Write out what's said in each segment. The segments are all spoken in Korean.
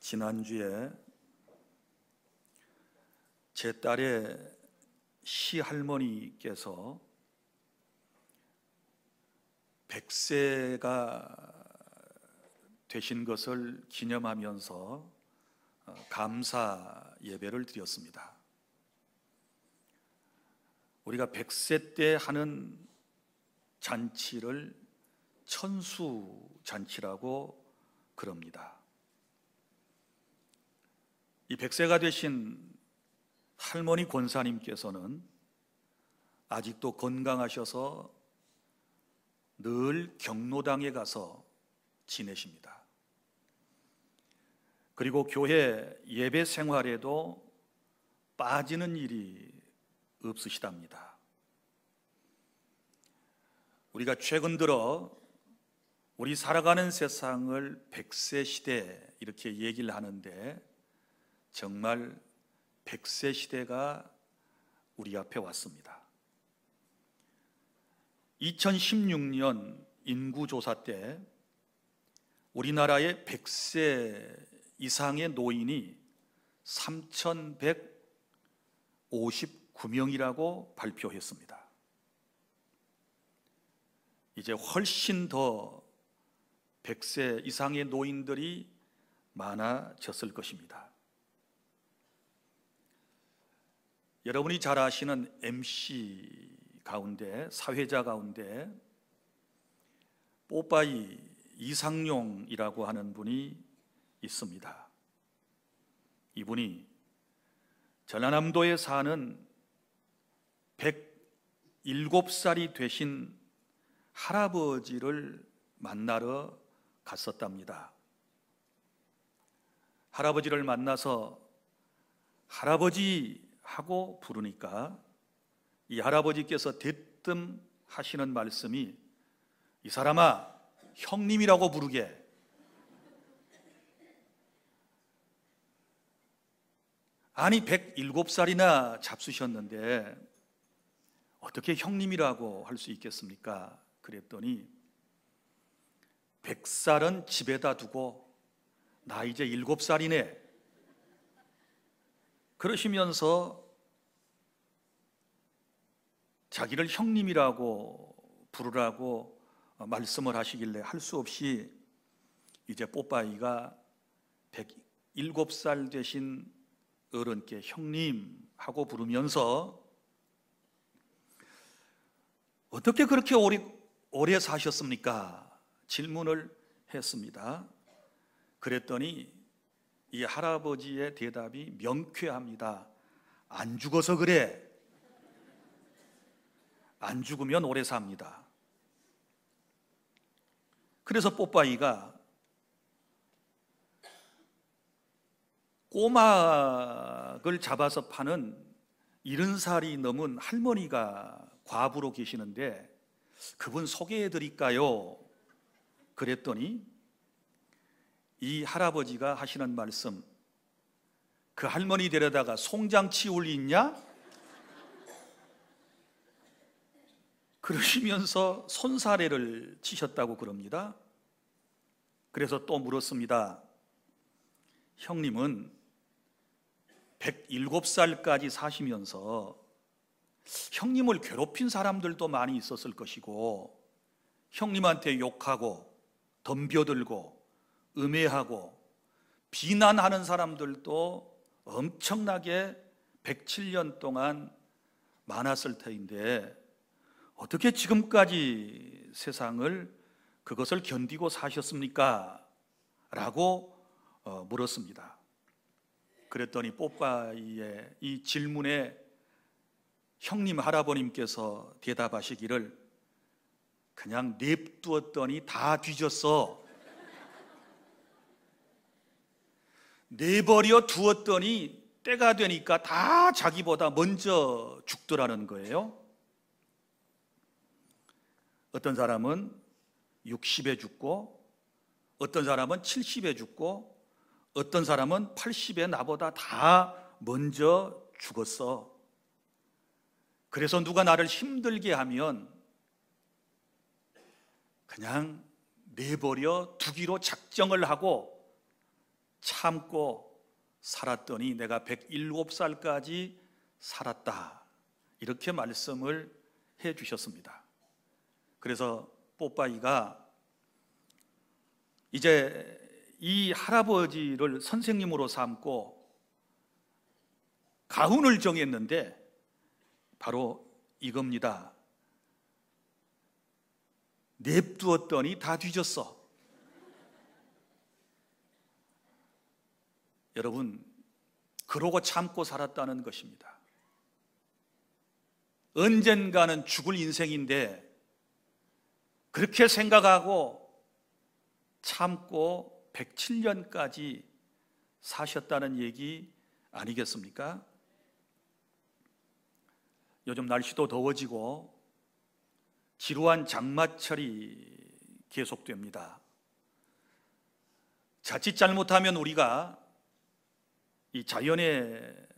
지난주에 제 딸의 시할머니께서 100세가 되신 것을 기념하면서 감사 예배를 드렸습니다. 우리가 100세 때 하는 잔치를 천수잔치라고 그럽니다. 이 100세가 되신 할머니 권사님께서는 아직도 건강하셔서 늘 경로당에 가서 지내십니다. 그리고 교회 예배 생활에도 빠지는 일이 없으시답니다. 우리가 최근 들어 우리 살아가는 세상을 100세 시대 이렇게 얘기를 하는데 정말 100세 시대가 우리 앞에 왔습니다. 2016년 인구조사 때 우리나라의 100세 이상의 노인이 3,159명이라고 발표했습니다. 이제 훨씬 더 100세 이상의 노인들이 많아졌을 것입니다. 여러분이 잘 아시는 MC 가운데, 사회자 가운데 뽀빠이 이상용이라고 하는 분이 있습니다. 이분이 전라남도에 사는 107살이 되신 할아버지를 만나러 갔었답니다. 할아버지를 만나서 할아버지 하고 부르니까 이 할아버지께서 대뜸 하시는 말씀이 이 사람아 형님이라고 부르게. 아니 107살이나 잡수셨는데 어떻게 형님이라고 할 수 있겠습니까? 그랬더니 100살은 집에다 두고 나 이제 7살이네 그러시면서 자기를 형님이라고 부르라고 말씀을 하시길래 할 수 없이 이제 뽀빠이가 107살 되신 어른께 형님 하고 부르면서 어떻게 그렇게 오래 사셨습니까? 질문을 했습니다. 그랬더니 이 할아버지의 대답이 명쾌합니다. 안 죽어서 그래. 안 죽으면 오래 삽니다. 그래서 뽀빠이가 꼬막을 잡아서 파는 70살이 넘은 할머니가 과부로 계시는데 그분 소개해 드릴까요? 그랬더니 이 할아버지가 하시는 말씀, 그 할머니 데려다가 송장치 올리냐? 그러시면서 손사래를 치셨다고 그럽니다. 그래서 또 물었습니다. 형님은 107살까지 사시면서 형님을 괴롭힌 사람들도 많이 있었을 것이고 형님한테 욕하고 덤벼들고 음해하고 비난하는 사람들도 엄청나게 107년 동안 많았을 터인데 어떻게 지금까지 세상을 그것을 견디고 사셨습니까? 라고 물었습니다. 그랬더니 뽀빠이의 이 질문에 형님 할아버님께서 대답하시기를 그냥 냅두었더니 다 뒤졌어. 내버려 두었더니 때가 되니까 다 자기보다 먼저 죽더라는 거예요. 어떤 사람은 60에 죽고 어떤 사람은 70에 죽고 어떤 사람은 80에 나보다 다 먼저 죽었어. 그래서 누가 나를 힘들게 하면 그냥 내버려 두기로 작정을 하고 참고 살았더니 내가 107살까지 살았다. 이렇게 말씀을 해 주셨습니다. 그래서 뽀빠이가 이제 이 할아버지를 선생님으로 삼고 가훈을 정했는데 바로 이겁니다. 냅두었더니 다 뒤졌어. 여러분, 그러고 참고 살았다는 것입니다. 언젠가는 죽을 인생인데 그렇게 생각하고 참고 107년까지 사셨다는 얘기 아니겠습니까? 요즘 날씨도 더워지고 지루한 장마철이 계속됩니다. 자칫 잘못하면 우리가 이 자연의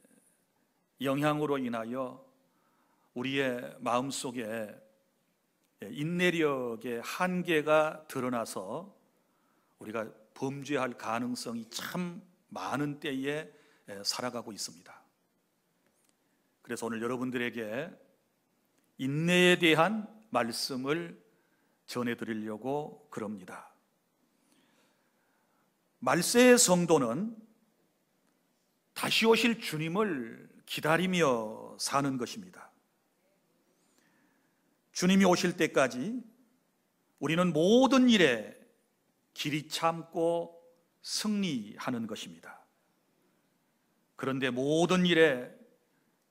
영향으로 인하여 우리의 마음속에 인내력의 한계가 드러나서 우리가 범죄할 가능성이 참 많은 때에 살아가고 있습니다. 그래서 오늘 여러분들에게 인내에 대한 말씀을 전해드리려고 그럽니다. 말세의 성도는 다시 오실 주님을 기다리며 사는 것입니다. 주님이 오실 때까지 우리는 모든 일에 길이 참고 승리하는 것입니다. 그런데 모든 일에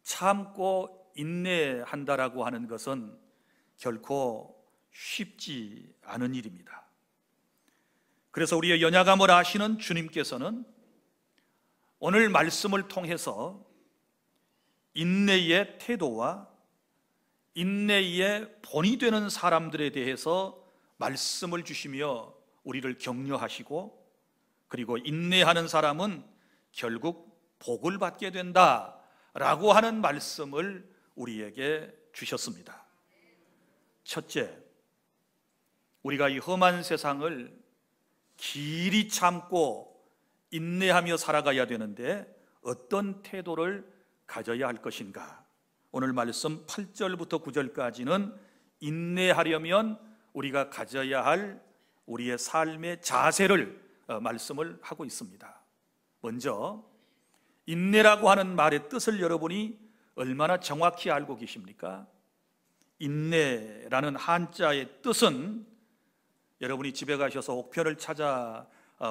참고 인내한다라고 하는 것은 결코 쉽지 않은 일입니다. 그래서 우리의 연약함을 아시는 주님께서는 오늘 말씀을 통해서 인내의 태도와 인내의 본이 되는 사람들에 대해서 말씀을 주시며 우리를 격려하시고, 그리고 인내하는 사람은 결국 복을 받게 된다라고 하는 말씀을 우리에게 주셨습니다. 첫째, 우리가 이 험한 세상을 길이 참고 인내하며 살아가야 되는데 어떤 태도를 가져야 할 것인가? 오늘 말씀 8절부터 9절까지는 인내하려면 우리가 가져야 할 우리의 삶의 자세를 말씀을 하고 있습니다. 먼저 인내라고 하는 말의 뜻을 여러분이 얼마나 정확히 알고 계십니까? 인내라는 한자의 뜻은 여러분이 집에 가셔서 옥편을 찾아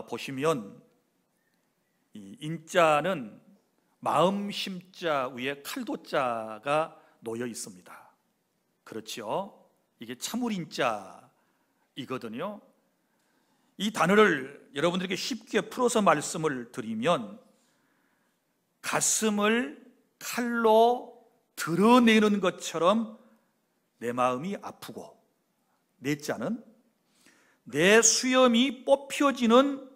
보시면 이 인자는 마음 심자 위에 칼도자가 놓여 있습니다. 그렇죠? 이게 참을 인자이거든요. 이 단어를 여러분들에게 쉽게 풀어서 말씀을 드리면 가슴을 칼로 드러내는 것처럼 내 마음이 아프고, 내 자는 내 수염이 뽑혀지는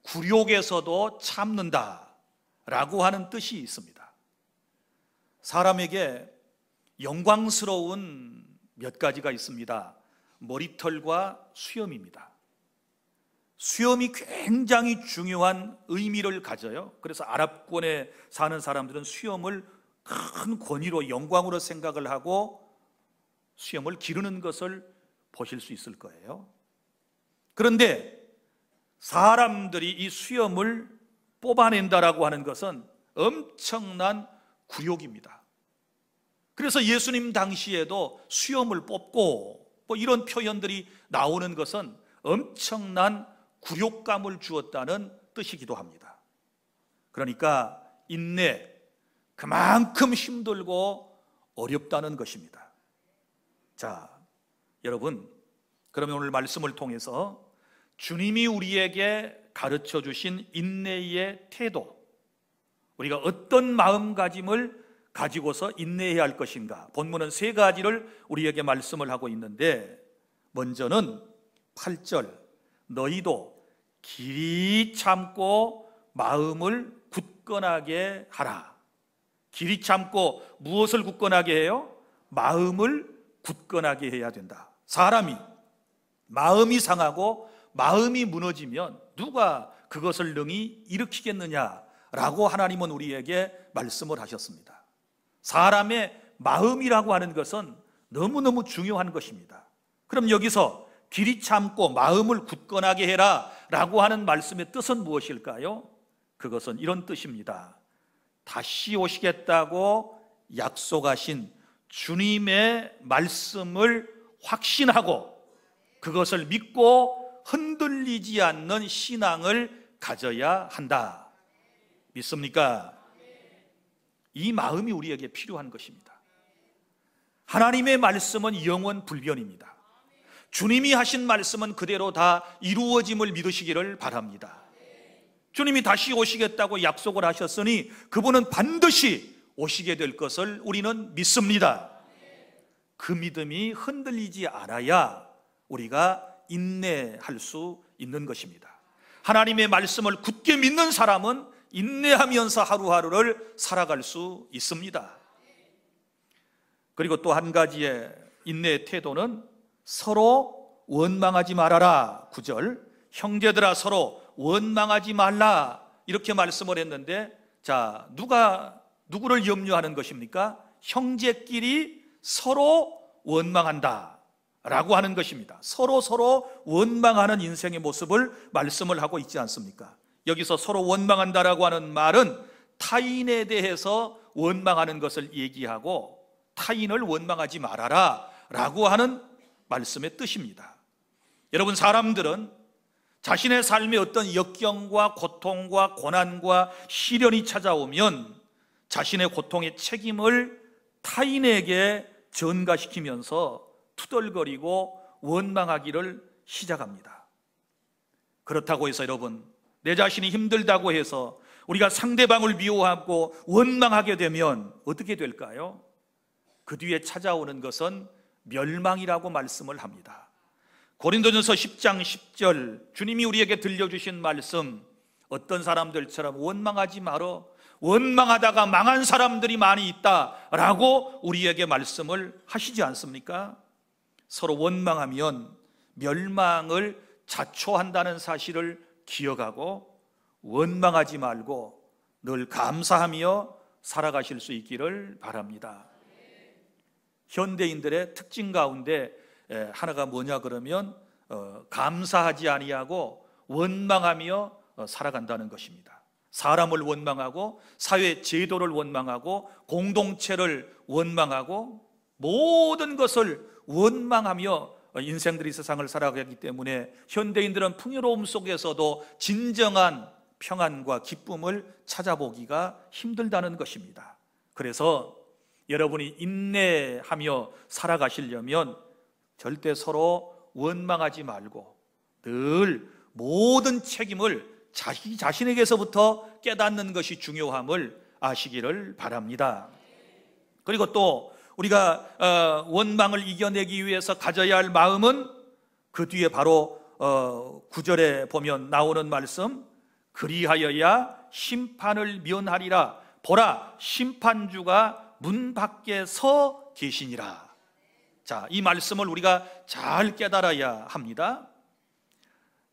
굴욕에서도 참는다라고 하는 뜻이 있습니다. 사람에게 영광스러운 몇 가지가 있습니다. 머리털과 수염입니다. 수염이 굉장히 중요한 의미를 가져요. 그래서 아랍권에 사는 사람들은 수염을 큰 권위로, 영광으로 생각을 하고 수염을 기르는 것을 보실 수 있을 거예요. 그런데 사람들이 이 수염을 뽑아낸다라고 하는 것은 엄청난 굴욕입니다. 그래서 예수님 당시에도 수염을 뽑고 뭐 이런 표현들이 나오는 것은 엄청난 굴욕감을 주었다는 뜻이기도 합니다. 그러니까 인내, 그만큼 힘들고 어렵다는 것입니다. 자, 여러분, 그러면 오늘 말씀을 통해서 주님이 우리에게 가르쳐 주신 인내의 태도, 우리가 어떤 마음가짐을 가지고서 인내해야 할 것인가, 본문은 세 가지를 우리에게 말씀을 하고 있는데, 먼저는 8절, 너희도 길이 참고 마음을 굳건하게 하라. 길이 참고 무엇을 굳건하게 해요? 마음을 굳건하게 해야 된다. 사람이 마음이 상하고 마음이 무너지면 누가 그것을 능히 일으키겠느냐라고 하나님은 우리에게 말씀을 하셨습니다. 사람의 마음이라고 하는 것은 너무너무 중요한 것입니다. 그럼 여기서 길이 참고 마음을 굳건하게 해라 라고 하는 말씀의 뜻은 무엇일까요? 그것은 이런 뜻입니다. 다시 오시겠다고 약속하신 주님의 말씀을 확신하고 그것을 믿고 흔들리지 않는 신앙을 가져야 한다. 믿습니까? 이 마음이 우리에게 필요한 것입니다. 하나님의 말씀은 영원 불변입니다. 주님이 하신 말씀은 그대로 다 이루어짐을 믿으시기를 바랍니다. 주님이 다시 오시겠다고 약속을 하셨으니 그분은 반드시 오시게 될 것을 우리는 믿습니다. 그 믿음이 흔들리지 않아야 우리가 인내할 수 있는 것입니다. 하나님의 말씀을 굳게 믿는 사람은 인내하면서 하루하루를 살아갈 수 있습니다. 그리고 또 한 가지의 인내의 태도는 서로 원망하지 말아라. 9절, 형제들아 서로 원망하지 말라 이렇게 말씀을 했는데, 자, 누가 누구를 염려하는 것입니까? 형제끼리 서로 원망한다 라고 하는 것입니다. 서로 원망하는 인생의 모습을 말씀을 하고 있지 않습니까? 여기서 서로 원망한다라고 하는 말은 타인에 대해서 원망하는 것을 얘기하고 타인을 원망하지 말아라 라고 하는 말씀의 뜻입니다. 여러분, 사람들은 자신의 삶에 어떤 역경과 고통과 고난과 시련이 찾아오면 자신의 고통의 책임을 타인에게 전가시키면서 투덜거리고 원망하기를 시작합니다. 그렇다고 해서 여러분, 내 자신이 힘들다고 해서 우리가 상대방을 미워하고 원망하게 되면 어떻게 될까요? 그 뒤에 찾아오는 것은 멸망이라고 말씀을 합니다. 고린도전서 10장 10절, 주님이 우리에게 들려주신 말씀, 어떤 사람들처럼 원망하지 말어, 원망하다가 망한 사람들이 많이 있다라고 우리에게 말씀을 하시지 않습니까? 서로 원망하면 멸망을 자초한다는 사실을 기억하고 원망하지 말고 늘 감사하며 살아가실 수 있기를 바랍니다. 현대인들의 특징 가운데 하나가 뭐냐 그러면 감사하지 아니하고 원망하며 살아간다는 것입니다. 사람을 원망하고 사회 제도를 원망하고 공동체를 원망하고 모든 것을 원망하며 인생들이 세상을 살아가기 때문에 현대인들은 풍요로움 속에서도 진정한 평안과 기쁨을 찾아보기가 힘들다는 것입니다. 그래서 여러분이 인내하며 살아가시려면 절대 서로 원망하지 말고 늘 모든 책임을 자기 자신에게서부터 깨닫는 것이 중요함을 아시기를 바랍니다. 그리고 또 우리가 원망을 이겨내기 위해서 가져야 할 마음은 그 뒤에 바로 9절에 보면 나오는 말씀, 그리하여야 심판을 면하리라. 보라, 심판주가 문 밖에 서 계시니라. 자, 이 말씀을 우리가 잘 깨달아야 합니다.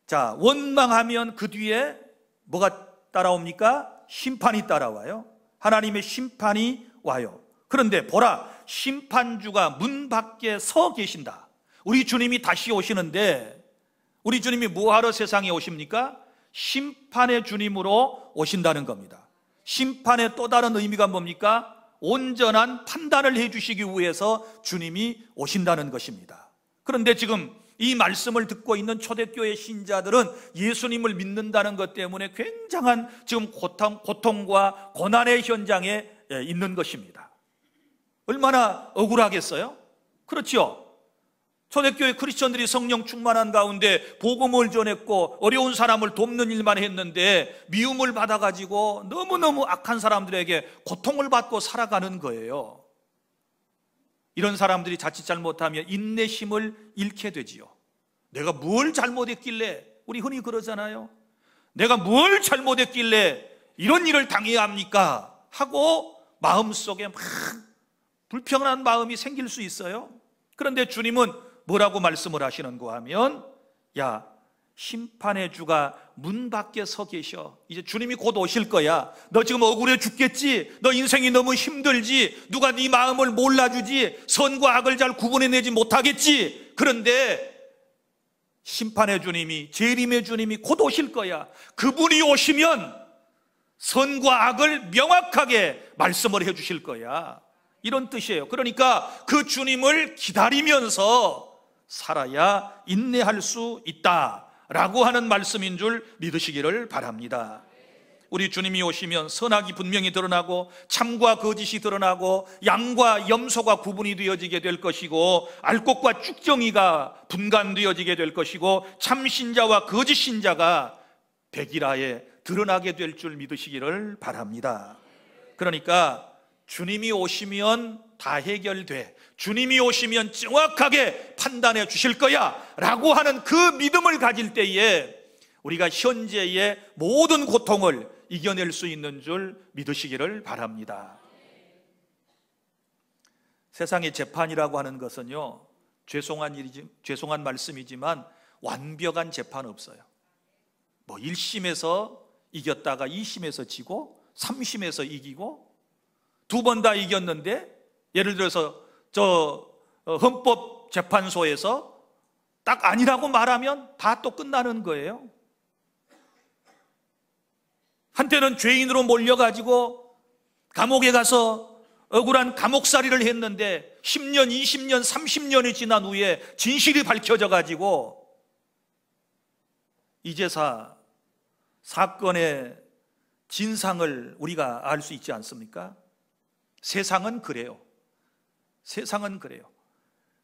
자, 원망하면 그 뒤에 뭐가 따라옵니까? 심판이 따라와요. 하나님의 심판이 와요. 그런데 보라, 심판주가 문 밖에 서 계신다. 우리 주님이 다시 오시는데 우리 주님이 뭐하러 세상에 오십니까? 심판의 주님으로 오신다는 겁니다. 심판의 또 다른 의미가 뭡니까? 온전한 판단을 해주시기 위해서 주님이 오신다는 것입니다. 그런데 지금 이 말씀을 듣고 있는 초대교회 신자들은 예수님을 믿는다는 것 때문에 굉장한 지금 고통과 고난의 현장에 있는 것입니다. 얼마나 억울하겠어요? 그렇죠? 초대교회 크리스천들이 성령 충만한 가운데 복음을 전했고 어려운 사람을 돕는 일만 했는데 미움을 받아가지고 너무너무 악한 사람들에게 고통을 받고 살아가는 거예요. 이런 사람들이 자칫 잘못하면 인내심을 잃게 되지요. 내가 뭘 잘못했길래, 우리 흔히 그러잖아요. 내가 뭘 잘못했길래 이런 일을 당해야 합니까? 하고 마음속에 막 불평한 마음이 생길 수 있어요. 그런데 주님은 뭐라고 말씀을 하시는가 하면, 야, 심판의 주가 문 밖에 서 계셔. 이제 주님이 곧 오실 거야. 너 지금 억울해 죽겠지? 너 인생이 너무 힘들지? 누가 네 마음을 몰라주지? 선과 악을 잘 구분해내지 못하겠지? 그런데 심판의 주님이, 재림의 주님이 곧 오실 거야. 그분이 오시면 선과 악을 명확하게 말씀을 해 주실 거야. 이런 뜻이에요. 그러니까 그 주님을 기다리면서 살아야 인내할 수 있다라고 하는 말씀인 줄 믿으시기를 바랍니다. 우리 주님이 오시면 선악이 분명히 드러나고 참과 거짓이 드러나고 양과 염소가 구분이 되어지게 될 것이고 알곡과 쭉정이가 분간되어지게 될 것이고 참신자와 거짓신자가 백일하에 드러나게 될 줄 믿으시기를 바랍니다. 그러니까 주님이 오시면 다 해결돼, 주님이 오시면 정확하게 판단해 주실 거야 라고 하는 그 믿음을 가질 때에 우리가 현재의 모든 고통을 이겨낼 수 있는 줄 믿으시기를 바랍니다. 세상의 재판이라고 하는 것은요, 죄송한 말씀이지만 완벽한 재판 없어요. 뭐 1심에서 이겼다가 2심에서 지고 3심에서 이기고 두 번 다 이겼는데, 예를 들어서 헌법재판소에서 딱 아니라고 말하면 다 또 끝나는 거예요. 한때는 죄인으로 몰려가지고 감옥에 가서 억울한 감옥살이를 했는데 10년, 20년, 30년이 지난 후에 진실이 밝혀져 가지고 이제사 사건의 진상을 우리가 알 수 있지 않습니까? 세상은 그래요. 세상은 그래요.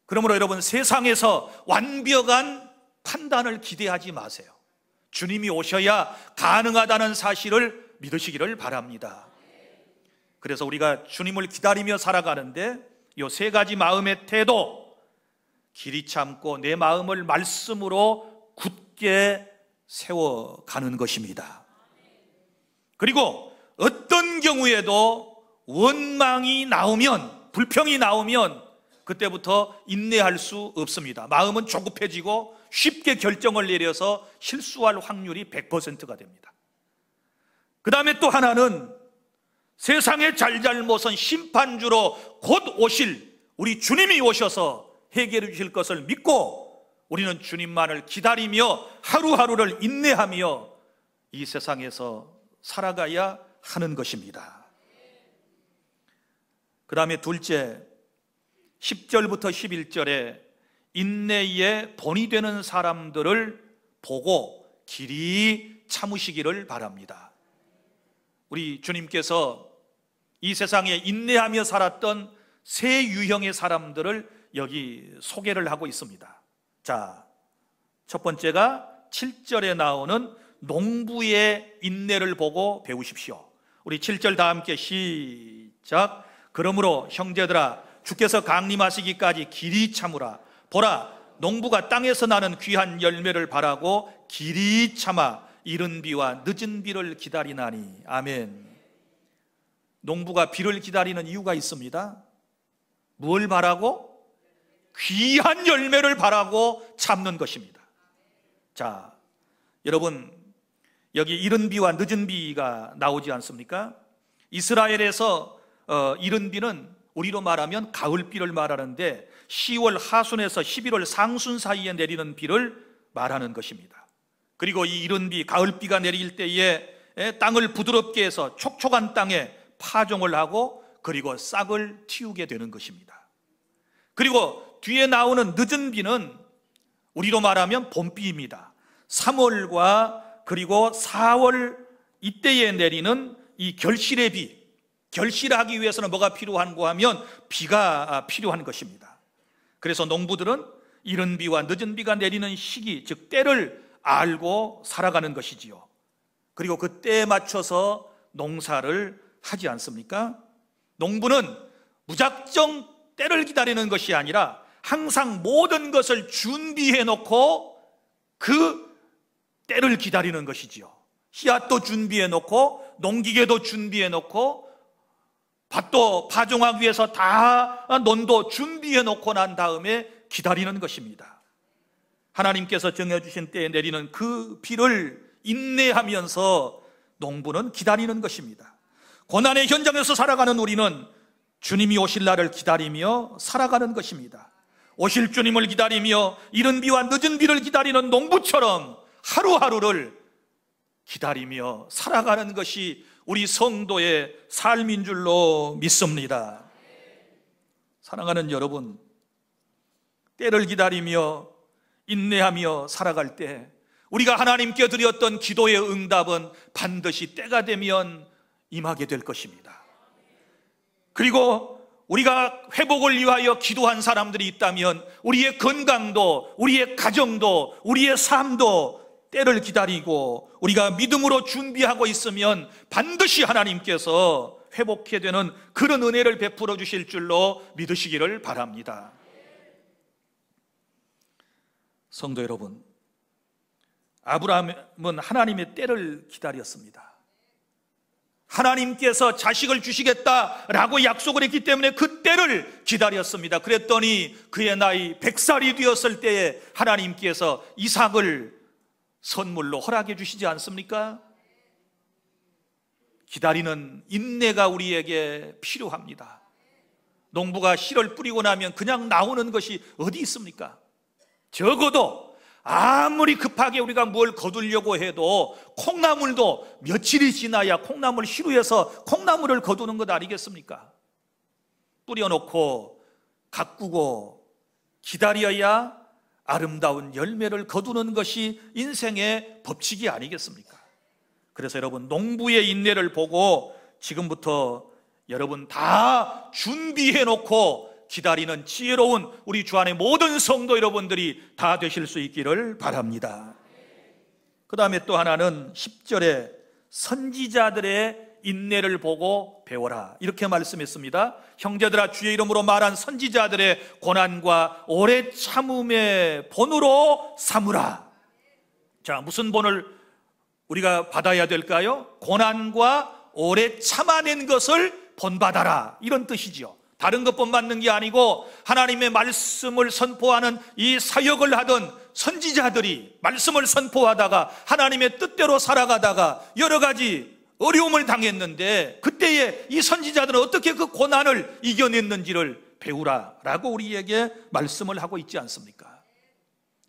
그러므로 여러분, 세상에서 완벽한 판단을 기대하지 마세요. 주님이 오셔야 가능하다는 사실을 믿으시기를 바랍니다. 그래서 우리가 주님을 기다리며 살아가는데 이 세 가지 마음의 태도, 길이 참고 내 마음을 말씀으로 굳게 세워가는 것입니다. 그리고 어떤 경우에도 원망이 나오면, 불평이 나오면 그때부터 인내할 수 없습니다. 마음은 조급해지고 쉽게 결정을 내려서 실수할 확률이 100%가 됩니다. 그 다음에 또 하나는 세상의 잘잘못은 심판주로 곧 오실 우리 주님이 오셔서 해결해 주실 것을 믿고 우리는 주님만을 기다리며 하루하루를 인내하며 이 세상에서 살아가야 하는 것입니다. 그 다음에 둘째, 10절부터 11절에 인내의 본이 되는 사람들을 보고 길이 참으시기를 바랍니다. 우리 주님께서 이 세상에 인내하며 살았던 세 유형의 사람들을 여기 소개를 하고 있습니다. 자, 첫 번째가 7절에 나오는 농부의 인내를 보고 배우십시오. 우리 7절 다 함께 시작. 그러므로 형제들아, 주께서 강림하시기까지 길이 참으라. 보라, 농부가 땅에서 나는 귀한 열매를 바라고 길이 참아 이른 비와 늦은 비를 기다리나니. 아멘. 농부가 비를 기다리는 이유가 있습니다. 뭘 바라고? 귀한 열매를 바라고 참는 것입니다. 자, 여러분, 여기 이른 비와 늦은 비가 나오지 않습니까? 이스라엘에서 이른 비는 우리로 말하면 가을비를 말하는데 10월 하순에서 11월 상순 사이에 내리는 비를 말하는 것입니다. 그리고 이 이른 비, 가을비가 내릴 때에 땅을 부드럽게 해서 촉촉한 땅에 파종을 하고 그리고 싹을 틔우게 되는 것입니다. 그리고 뒤에 나오는 늦은 비는 우리로 말하면 봄비입니다. 3월과 그리고 4월 이때에 내리는 이 결실의 비, 결실하기 위해서는 뭐가 필요한고 하면 비가 필요한 것입니다. 그래서 농부들은 이른 비와 늦은 비가 내리는 시기, 즉 때를 알고 살아가는 것이지요. 그리고 그 때에 맞춰서 농사를 하지 않습니까? 농부는 무작정 때를 기다리는 것이 아니라 항상 모든 것을 준비해 놓고 그 때를 기다리는 것이지요. 씨앗도 준비해 놓고 농기계도 준비해 놓고 밭도 파종하기 위해서 다 논도 준비해 놓고 난 다음에 기다리는 것입니다. 하나님께서 정해주신 때에 내리는 그 비를 인내하면서 농부는 기다리는 것입니다. 고난의 현장에서 살아가는 우리는 주님이 오실 날을 기다리며 살아가는 것입니다. 오실 주님을 기다리며 이른 비와 늦은 비를 기다리는 농부처럼 하루하루를 기다리며 살아가는 것이 우리 성도의 삶인 줄로 믿습니다. 사랑하는 여러분, 때를 기다리며 인내하며 살아갈 때 우리가 하나님께 드렸던 기도의 응답은 반드시 때가 되면 임하게 될 것입니다. 그리고 우리가 회복을 위하여 기도한 사람들이 있다면 우리의 건강도, 우리의 가정도, 우리의 삶도 때를 기다리고 우리가 믿음으로 준비하고 있으면 반드시 하나님께서 회복해 되는 그런 은혜를 베풀어 주실 줄로 믿으시기를 바랍니다. 성도 여러분, 아브라함은 하나님의 때를 기다렸습니다. 하나님께서 자식을 주시겠다라고 약속을 했기 때문에 그 때를 기다렸습니다. 그랬더니 그의 나이 100살이 되었을 때에 하나님께서 이삭을 선물로 허락해 주시지 않습니까? 기다리는 인내가 우리에게 필요합니다. 농부가 씨를 뿌리고 나면 그냥 나오는 것이 어디 있습니까? 적어도 아무리 급하게 우리가 뭘 거두려고 해도 콩나물도 며칠이 지나야 콩나물 시루에서 콩나물을 거두는 것 아니겠습니까? 뿌려놓고 가꾸고 기다려야 아름다운 열매를 거두는 것이 인생의 법칙이 아니겠습니까? 그래서 여러분, 농부의 인내를 보고 지금부터 여러분 다 준비해놓고 기다리는 지혜로운 우리 주 안의 모든 성도 여러분들이 다 되실 수 있기를 바랍니다. 그 다음에 또 하나는 10절에 선지자들의 인내를 보고 배워라 이렇게 말씀했습니다. 형제들아, 주의 이름으로 말한 선지자들의 고난과 오래 참음의 본으로 삼으라. 자, 무슨 본을 우리가 받아야 될까요? 고난과 오래 참아낸 것을 본받아라, 이런 뜻이죠. 다른 것 본받는 게 아니고 하나님의 말씀을 선포하는 이 사역을 하던 선지자들이 말씀을 선포하다가 하나님의 뜻대로 살아가다가 여러 가지 어려움을 당했는데 그때에 이 선지자들은 어떻게 그 고난을 이겨냈는지를 배우라라고 우리에게 말씀을 하고 있지 않습니까?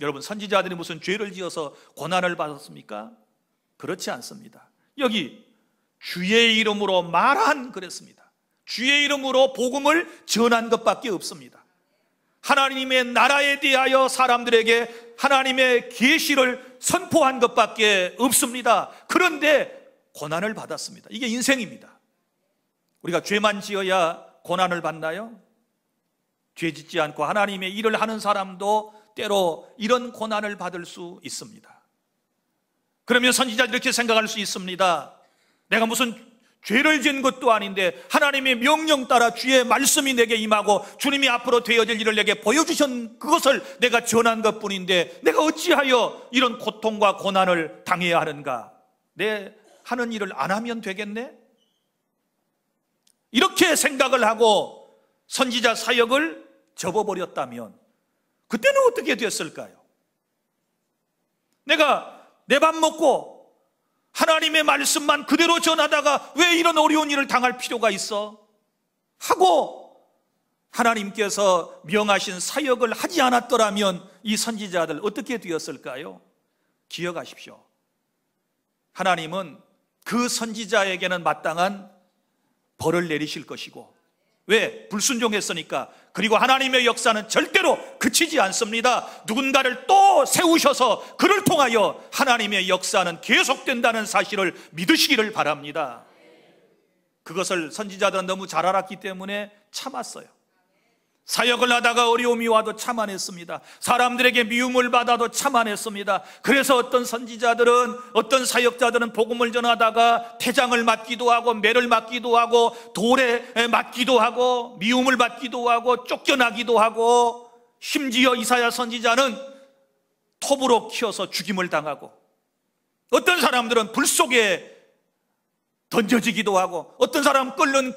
여러분, 선지자들이 무슨 죄를 지어서 고난을 받았습니까? 그렇지 않습니다. 여기 주의 이름으로 말한 그랬습니다. 주의 이름으로 복음을 전한 것밖에 없습니다. 하나님의 나라에 대하여 사람들에게 하나님의 계시를 선포한 것밖에 없습니다. 그런데 고난을 받았습니다. 이게 인생입니다. 우리가 죄만 지어야 고난을 받나요? 죄 짓지 않고 하나님의 일을 하는 사람도 때로 이런 고난을 받을 수 있습니다. 그러면 선지자들이 이렇게 생각할 수 있습니다. 내가 무슨 죄를 지은 것도 아닌데 하나님의 명령 따라 주의 말씀이 내게 임하고 주님이 앞으로 되어질 일을 내게 보여주신 그것을 내가 전한 것뿐인데 내가 어찌하여 이런 고통과 고난을 당해야 하는가? 내 하는 일을 안 하면 되겠네? 이렇게 생각을 하고 선지자 사역을 접어버렸다면 그때는 어떻게 됐을까요? 내가 내 밥 먹고 하나님의 말씀만 그대로 전하다가 왜 이런 어려운 일을 당할 필요가 있어? 하고 하나님께서 명하신 사역을 하지 않았더라면 이 선지자들 어떻게 되었을까요? 기억하십시오. 하나님은 그 선지자에게는 마땅한 벌을 내리실 것이고, 왜? 불순종했으니까. 그리고 하나님의 역사는 절대로 그치지 않습니다. 누군가를 또 세우셔서 그를 통하여 하나님의 역사는 계속된다는 사실을 믿으시기를 바랍니다. 그것을 선지자들은 너무 잘 알았기 때문에 참았어요. 사역을 하다가 어려움이 와도 참아냈습니다. 사람들에게 미움을 받아도 참아냈습니다. 그래서 어떤 선지자들은, 어떤 사역자들은 복음을 전하다가 태장을 맞기도 하고 매를 맞기도 하고 돌에 맞기도 하고 미움을 받기도 하고 쫓겨나기도 하고, 심지어 이사야 선지자는 톱으로 키워서 죽임을 당하고, 어떤 사람들은 불 속에 던져지기도 하고, 어떤 사람은 끓는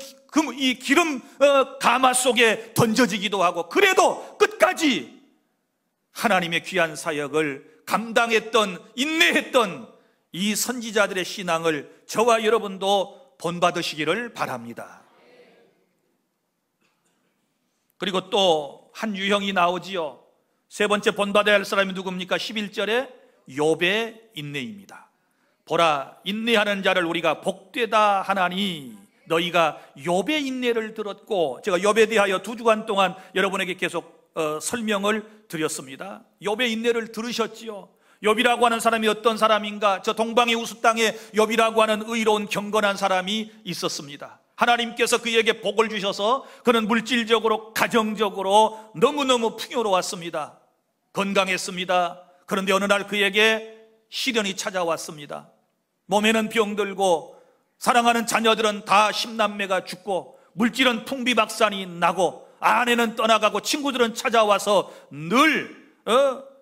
이 기름 가마 속에 던져지기도 하고, 그래도 끝까지 하나님의 귀한 사역을 감당했던, 인내했던 이 선지자들의 신앙을 저와 여러분도 본받으시기를 바랍니다. 그리고 또 한 유형이 나오지요. 세 번째 본받아야 할 사람이 누굽니까? 11절에 욥의 인내입니다. 보라, 인내하는 자를 우리가 복되다 하나니 너희가 욥의 인내를 들었고, 제가 욥에 대하여 2주간 동안 여러분에게 계속 설명을 드렸습니다. 욥의 인내를 들으셨지요. 욥이라고 하는 사람이 어떤 사람인가? 저 동방의 우수 땅에 욥이라고 하는 의로운 경건한 사람이 있었습니다. 하나님께서 그에게 복을 주셔서 그는 물질적으로, 가정적으로 너무너무 풍요로웠습니다. 건강했습니다. 그런데 어느 날 그에게 시련이 찾아왔습니다. 몸에는 병들고 사랑하는 자녀들은 다 10남매가 죽고 물질은 풍비박산이 나고 아내는 떠나가고 친구들은 찾아와서 늘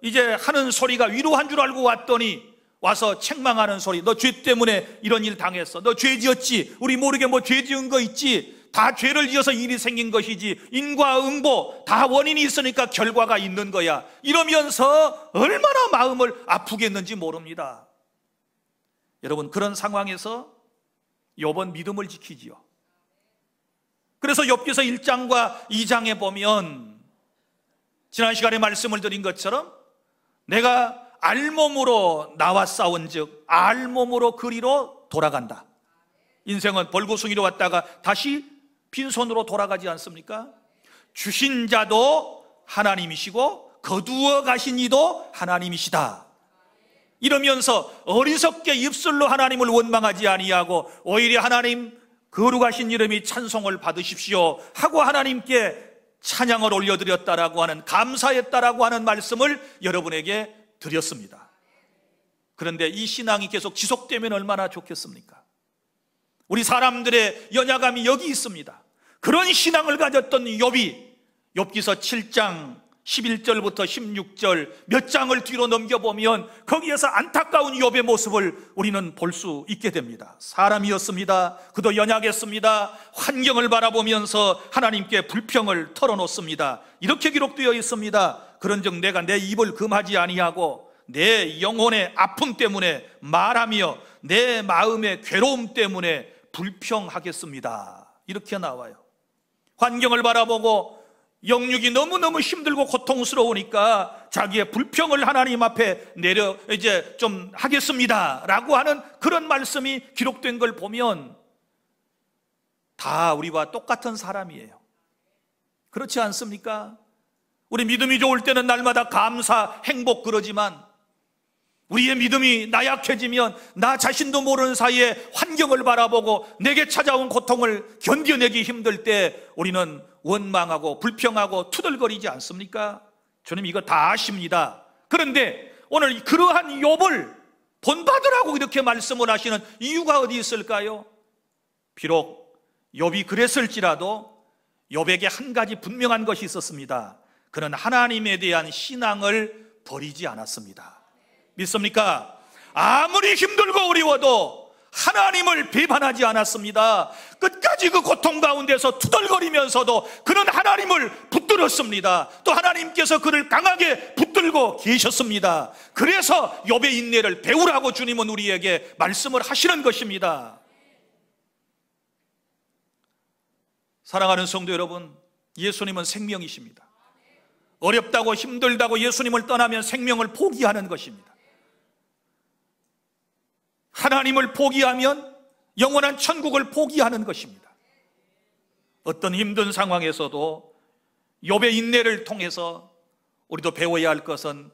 이제 하는 소리가 위로한 줄 알고 왔더니 와서 책망하는 소리. 너 죄 때문에 이런 일 당했어. 너 죄 지었지. 우리 모르게 뭐 죄 지은 거 있지. 다 죄를 지어서 일이 생긴 것이지. 인과응보 다 원인이 있으니까 결과가 있는 거야. 이러면서 얼마나 마음을 아프게 했는지 모릅니다. 여러분, 그런 상황에서 욥은 믿음을 지키지요. 그래서 욥기서 1장과 2장에 보면 지난 시간에 말씀을 드린 것처럼 내가 알몸으로 나와 싸운즉 알몸으로 그리로 돌아간다. 인생은 벌거숭이로 왔다가 다시 빈손으로 돌아가지 않습니까? 주신 자도 하나님이시고 거두어 가신 이도 하나님이시다. 이러면서 어리석게 입술로 하나님을 원망하지 아니하고 오히려 하나님 거룩하신 이름이 찬송을 받으십시오 하고 하나님께 찬양을 올려드렸다라고 하는, 감사했다라고 하는 말씀을 여러분에게 드렸습니다. 그런데 이 신앙이 계속 지속되면 얼마나 좋겠습니까? 우리 사람들의 연약함이 여기 있습니다. 그런 신앙을 가졌던 욥이 욥기서 7장 11절부터 16절 몇 장을 뒤로 넘겨보면 거기에서 안타까운 욥의 모습을 우리는 볼 수 있게 됩니다. 사람이었습니다. 그도 연약했습니다. 환경을 바라보면서 하나님께 불평을 털어놓습니다. 이렇게 기록되어 있습니다. 그런즉 내가 내 입을 금하지 아니하고 내 영혼의 아픔 때문에 말하며 내 마음의 괴로움 때문에 불평하겠습니다. 이렇게 나와요. 환경을 바라보고 영육이 너무너무 힘들고 고통스러우니까 자기의 불평을 하나님 앞에 내려 이제 좀 하겠습니다 라고 하는 그런 말씀이 기록된 걸 보면 다 우리와 똑같은 사람이에요. 그렇지 않습니까? 우리 믿음이 좋을 때는 날마다 감사, 행복 그러지만 우리의 믿음이 나약해지면 나 자신도 모르는 사이에 환경을 바라보고 내게 찾아온 고통을 견뎌내기 힘들 때 우리는 원망하고 불평하고 투덜거리지 않습니까? 주님 이거 다 아십니다. 그런데 오늘 그러한 욥을 본받으라고 이렇게 말씀을 하시는 이유가 어디 있을까요? 비록 욥이 그랬을지라도 욥에게 한 가지 분명한 것이 있었습니다. 그는 하나님에 대한 신앙을 버리지 않았습니다. 믿습니까? 아무리 힘들고 어려워도 하나님을 배반하지 않았습니다. 끝까지 그 고통 가운데서 투덜거리면서도 그는 하나님을 붙들었습니다. 또 하나님께서 그를 강하게 붙들고 계셨습니다. 그래서 욥의 인내를 배우라고 주님은 우리에게 말씀을 하시는 것입니다. 사랑하는 성도 여러분, 예수님은 생명이십니다. 어렵다고 힘들다고 예수님을 떠나면 생명을 포기하는 것입니다. 하나님을 포기하면 영원한 천국을 포기하는 것입니다. 어떤 힘든 상황에서도 욥의 인내를 통해서 우리도 배워야 할 것은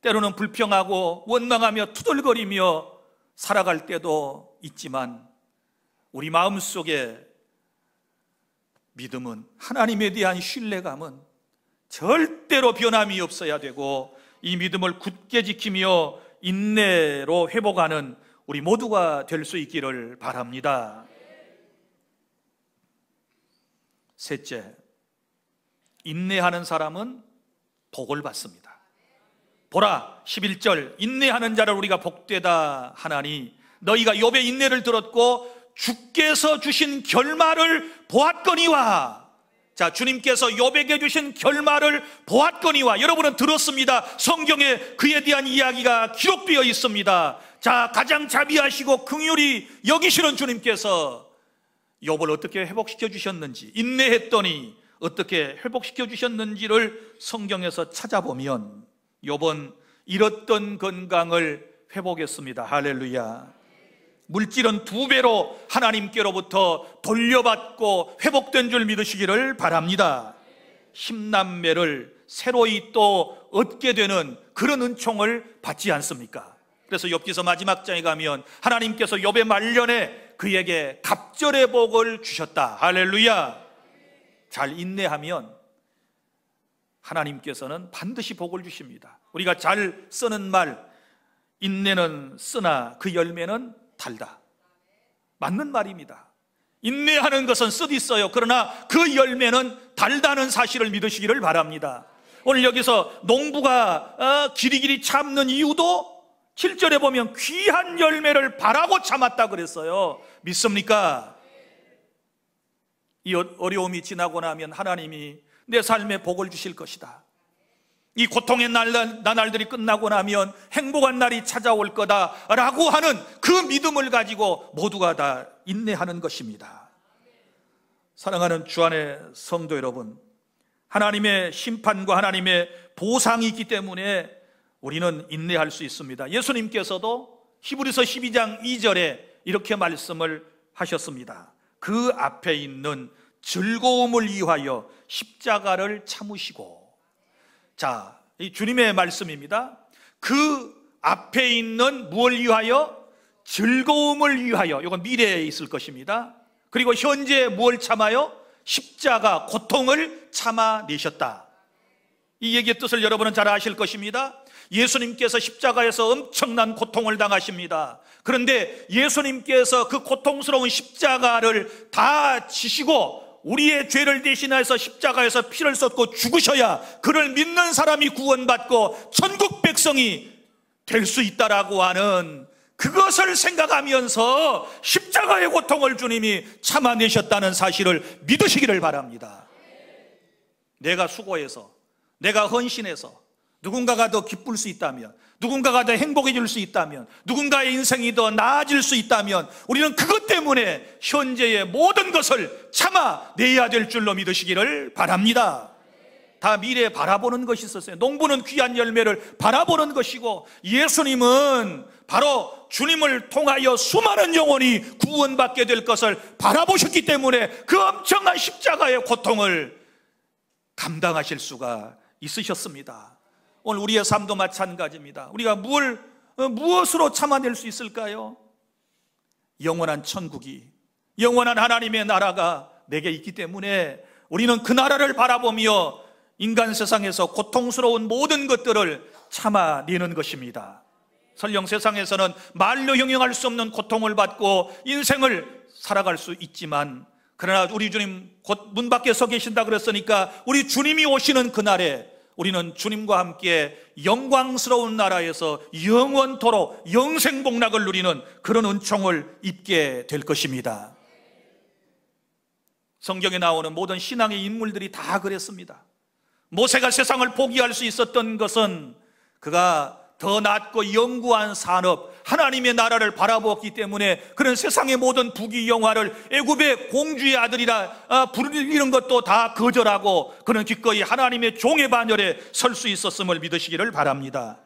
때로는 불평하고 원망하며 투덜거리며 살아갈 때도 있지만 우리 마음속에 믿음은, 하나님에 대한 신뢰감은 절대로 변함이 없어야 되고 이 믿음을 굳게 지키며 인내로 회복하는 우리 모두가 될 수 있기를 바랍니다. 셋째, 인내하는 사람은 복을 받습니다. 보라, 11절 인내하는 자를 우리가 복되다 하나니 너희가 욥의 인내를 들었고 주께서 주신 결말을 보았거니와. 자, 주님께서 욥에게 주신 결말을 보았거니와, 여러분은 들었습니다. 성경에 그에 대한 이야기가 기록되어 있습니다. 자, 가장 자비하시고 긍휼히 여기시는 주님께서 욥을 어떻게 회복시켜 주셨는지, 인내했더니 어떻게 회복시켜 주셨는지를 성경에서 찾아보면 욥은 잃었던 건강을 회복했습니다. 할렐루야. 물질은 2배로 하나님께로부터 돌려받고 회복된 줄 믿으시기를 바랍니다. 10남매를 새로이 또 얻게 되는 그런 은총을 받지 않습니까? 그래서 욥기서 마지막 장에 가면 하나님께서 욥의 말년에 그에게 갑절의 복을 주셨다. 할렐루야. 잘 인내하면 하나님께서는 반드시 복을 주십니다. 우리가 잘 쓰는 말, 인내는 쓰나 그 열매는 달다. 맞는 말입니다. 인내하는 것은 쓰디써요. 그러나 그 열매는 달다는 사실을 믿으시기를 바랍니다. 오늘 여기서 농부가 기리기리 참는 이유도 7절에 보면 귀한 열매를 바라고 참았다 그랬어요. 믿습니까? 이 어려움이 지나고 나면 하나님이 내 삶에 복을 주실 것이다. 이 고통의 나날들이 끝나고 나면 행복한 날이 찾아올 거다라고 하는 그 믿음을 가지고 모두가 다 인내하는 것입니다. 사랑하는 주안의 성도 여러분, 하나님의 심판과 하나님의 보상이 있기 때문에 우리는 인내할 수 있습니다. 예수님께서도 히브리서 12장 2절에 이렇게 말씀을 하셨습니다. 그 앞에 있는 즐거움을 위하여 십자가를 참으시고. 자, 이 주님의 말씀입니다. 그 앞에 있는 무엇을 위하여? 즐거움을 위하여. 이건 미래에 있을 것입니다. 그리고 현재 무엇을 참아요? 십자가, 고통을 참아내셨다. 이 얘기의 뜻을 여러분은 잘 아실 것입니다. 예수님께서 십자가에서 엄청난 고통을 당하십니다. 그런데 예수님께서 그 고통스러운 십자가를 다 지시고 우리의 죄를 대신해서 십자가에서 피를 쏟고 죽으셔야 그를 믿는 사람이 구원받고 천국 백성이 될 수 있다라고 하는 그것을 생각하면서 십자가의 고통을 주님이 참아내셨다는 사실을 믿으시기를 바랍니다. 내가 수고해서, 내가 헌신해서 누군가가 더 기쁠 수 있다면, 누군가가 더 행복해질 수 있다면, 누군가의 인생이 더 나아질 수 있다면 우리는 그것 때문에 현재의 모든 것을 참아내야 될 줄로 믿으시기를 바랍니다. 다 미래에 바라보는 것이 있었어요. 농부는 귀한 열매를 바라보는 것이고, 예수님은 바로 주님을 통하여 수많은 영혼이 구원받게 될 것을 바라보셨기 때문에 그 엄청난 십자가의 고통을 감당하실 수가 있으셨습니다. 오늘 우리의 삶도 마찬가지입니다. 우리가 무엇으로 참아낼 수 있을까요? 영원한 천국이, 영원한 하나님의 나라가 내게 있기 때문에 우리는 그 나라를 바라보며 인간 세상에서 고통스러운 모든 것들을 참아내는 것입니다. 설령 세상에서는 말로 형용할 수 없는 고통을 받고 인생을 살아갈 수 있지만, 그러나 우리 주님 곧 문 밖에 서 계신다 그랬으니까 우리 주님이 오시는 그날에 우리는 주님과 함께 영광스러운 나라에서 영원토록 영생복락을 누리는 그런 은총을 입게 될 것입니다. 성경에 나오는 모든 신앙의 인물들이 다 그랬습니다. 모세가 세상을 포기할 수 있었던 것은 그가 더 낮고 영구한 산업, 하나님의 나라를 바라보았기 때문에 그런 세상의 모든 부귀 영화를 애굽의 공주의 아들이라 부르는 것도 다 거절하고 그는 기꺼이 하나님의 종의 반열에 설 수 있었음을 믿으시기를 바랍니다.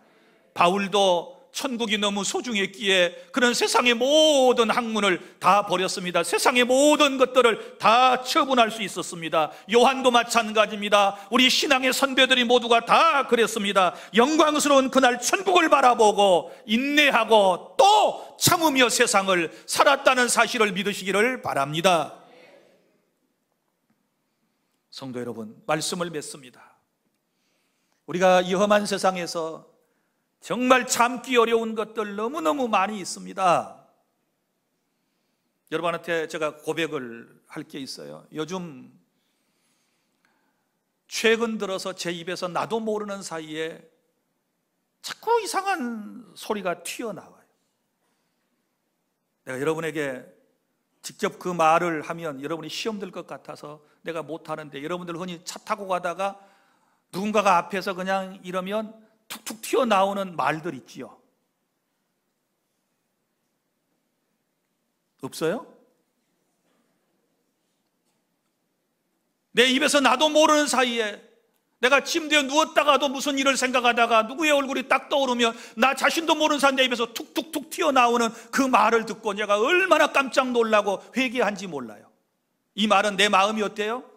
바울도 천국이 너무 소중했기에 그런 세상의 모든 학문을 다 버렸습니다. 세상의 모든 것들을 다 처분할 수 있었습니다. 요한도 마찬가지입니다. 우리 신앙의 선배들이 모두가 다 그랬습니다. 영광스러운 그날 천국을 바라보고 인내하고 또 참으며 세상을 살았다는 사실을 믿으시기를 바랍니다. 성도 여러분, 말씀을 맺습니다. 우리가 이 험한 세상에서 정말 참기 어려운 것들 너무너무 많이 있습니다. 여러분한테 제가 고백을 할 게 있어요. 요즘 최근 들어서 제 입에서 나도 모르는 사이에 자꾸 이상한 소리가 튀어나와요. 내가 여러분에게 직접 그 말을 하면 여러분이 시험 들 것 같아서 내가 못하는데, 여러분들 흔히 차 타고 가다가 누군가가 앞에서 그냥 이러면 툭툭 튀어나오는 말들 있지요. 없어요? 내 입에서 나도 모르는 사이에 내가 침대에 누웠다가도 무슨 일을 생각하다가 누구의 얼굴이 딱 떠오르면 나 자신도 모르는 사람 내 입에서 툭툭툭 튀어나오는 그 말을 듣고 내가 얼마나 깜짝 놀라고 회개한지 몰라요. 이 말은 내 마음이 어때요?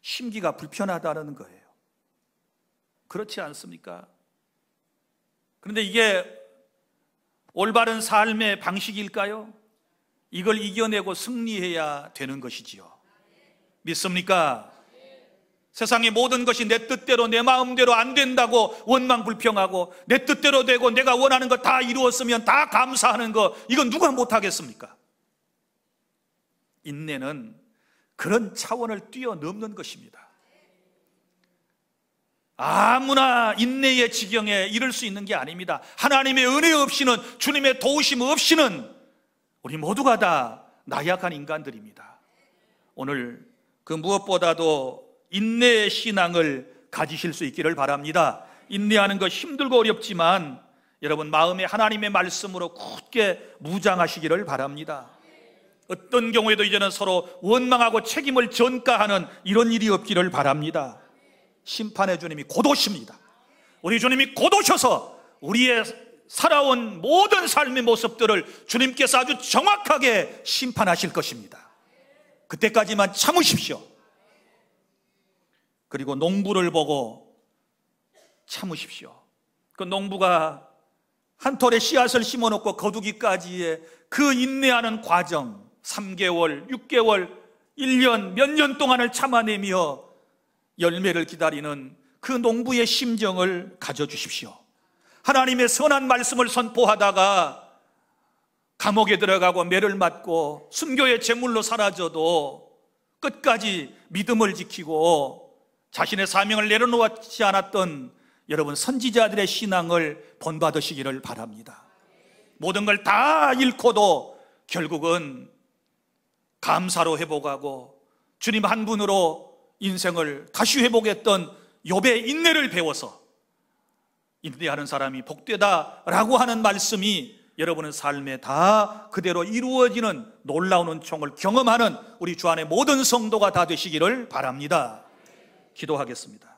심기가 불편하다는 거예요. 그렇지 않습니까? 그런데 이게 올바른 삶의 방식일까요? 이걸 이겨내고 승리해야 되는 것이지요. 믿습니까? 세상의 모든 것이 내 뜻대로 내 마음대로 안 된다고 원망 불평하고 내 뜻대로 되고 내가 원하는 거 다 이루었으면 다 감사하는 거, 이건 누가 못하겠습니까? 인내는 그런 차원을 뛰어넘는 것입니다. 아무나 인내의 지경에 이를 수 있는 게 아닙니다. 하나님의 은혜 없이는, 주님의 도우심 없이는 우리 모두가 다 나약한 인간들입니다. 오늘 그 무엇보다도 인내의 신앙을 가지실 수 있기를 바랍니다. 인내하는 것 힘들고 어렵지만 여러분 마음에 하나님의 말씀으로 굳게 무장하시기를 바랍니다. 어떤 경우에도 이제는 서로 원망하고 책임을 전가하는 이런 일이 없기를 바랍니다. 심판의 주님이 곧 오십니다. 우리 주님이 곧 오셔서 우리의 살아온 모든 삶의 모습들을 주님께서 아주 정확하게 심판하실 것입니다. 그때까지만 참으십시오. 그리고 농부를 보고 참으십시오. 그 농부가 한 톨에 씨앗을 심어놓고 거두기까지의 그 인내하는 과정, 3개월, 6개월, 1년, 몇 년 동안을 참아내며 열매를 기다리는 그 농부의 심정을 가져주십시오. 하나님의 선한 말씀을 선포하다가 감옥에 들어가고 매를 맞고 순교의 제물로 사라져도 끝까지 믿음을 지키고 자신의 사명을 내려놓지 않았던 여러분 선지자들의 신앙을 본받으시기를 바랍니다. 모든 걸 다 잃고도 결국은 감사로 회복하고 주님 한 분으로 인생을 다시 회복했던 욥의 인내를 배워서 인내하는 사람이 복되다라고 하는 말씀이 여러분의 삶에 다 그대로 이루어지는 놀라운 은총을 경험하는 우리 주 안의 모든 성도가 다 되시기를 바랍니다. 기도하겠습니다.